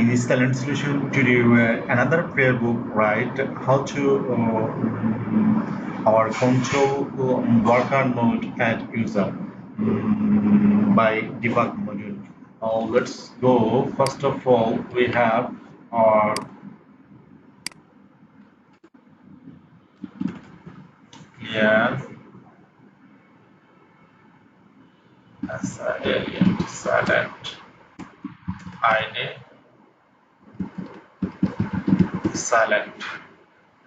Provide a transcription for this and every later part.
this Silent Solution today another playbook, right? How to our control worker mode at user by debug module. Let's go. First of all, we have our yeah silent ID silent.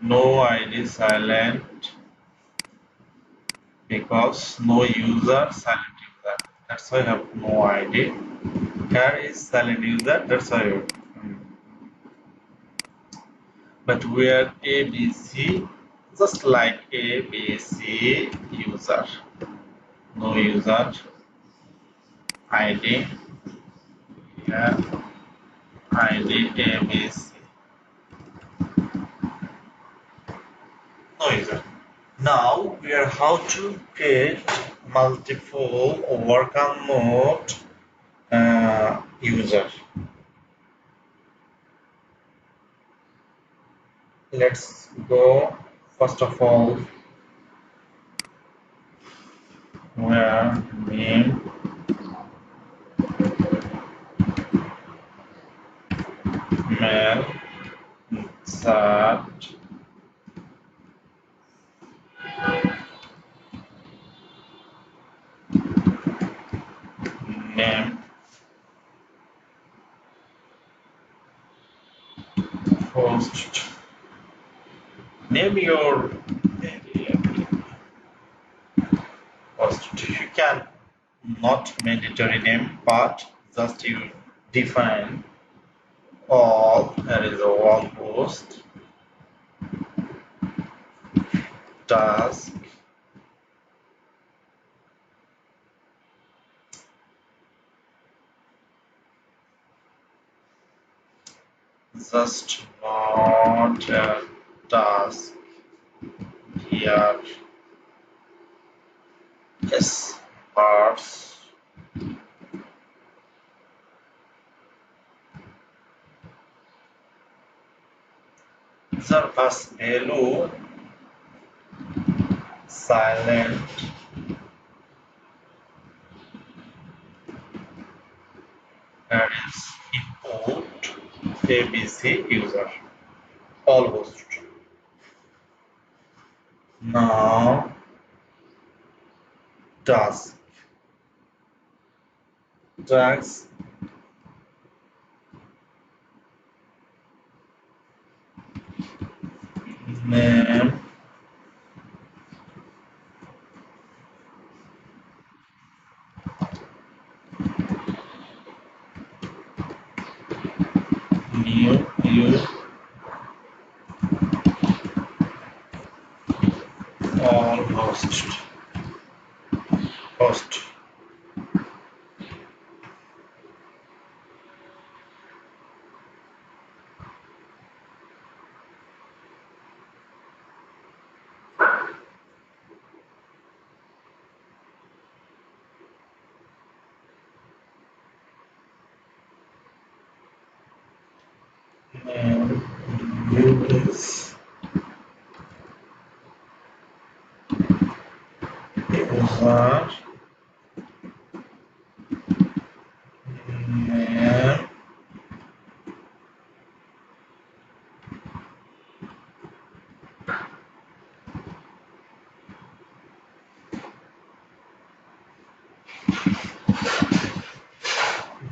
No ID silent because no user silent user. That's why I have no ID. Here is silent user. That's why. But where ABC just like ABC user. No user ID. Yeah, ID ABC. No user. Now we are how to create multiple worker mode user. Let's go first of all where name mail insert name host. Name your host. You can not mandatory name, but just you define all. There is a all host task just not a task here. Yes, parts surface value silent and is input ABC user all host. Now task name new all host name do this user name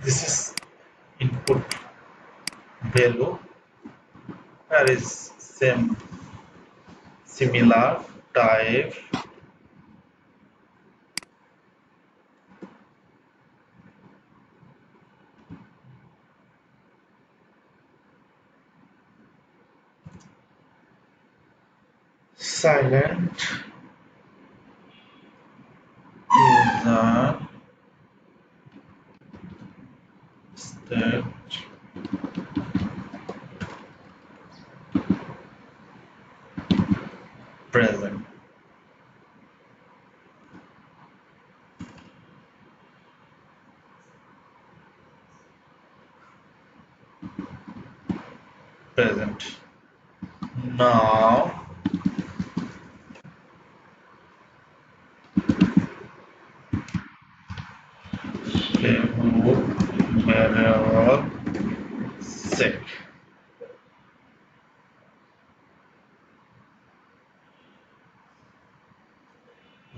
this is input value. There is similar type silent user state present. present. Now playbook variable set.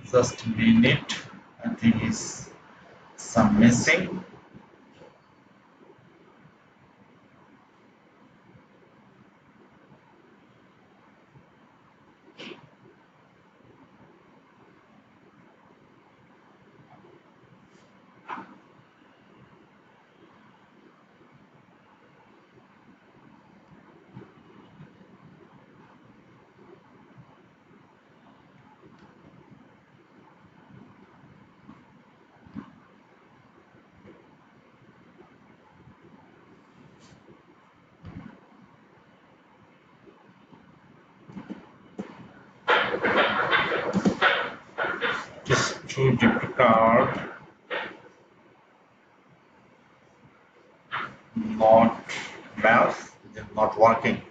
Just a minute, I think is some missing. Just to debit card not mouse is not working.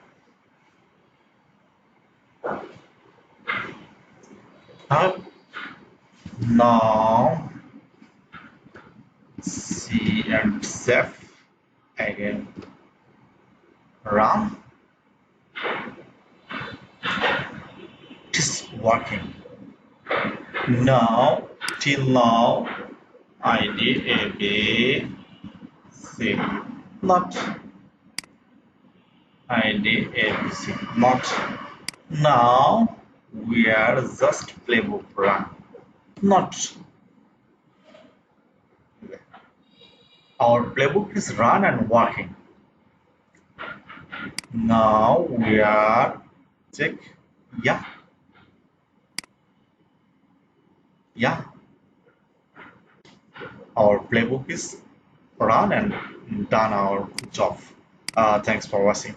Now C and save again, run. It is working. Now till now ID A B C not ID A B C not. Now we are just playbook run not. Our playbook is run and working. Now we are check. Yeah, our playbook is run and done our job. Thanks for watching.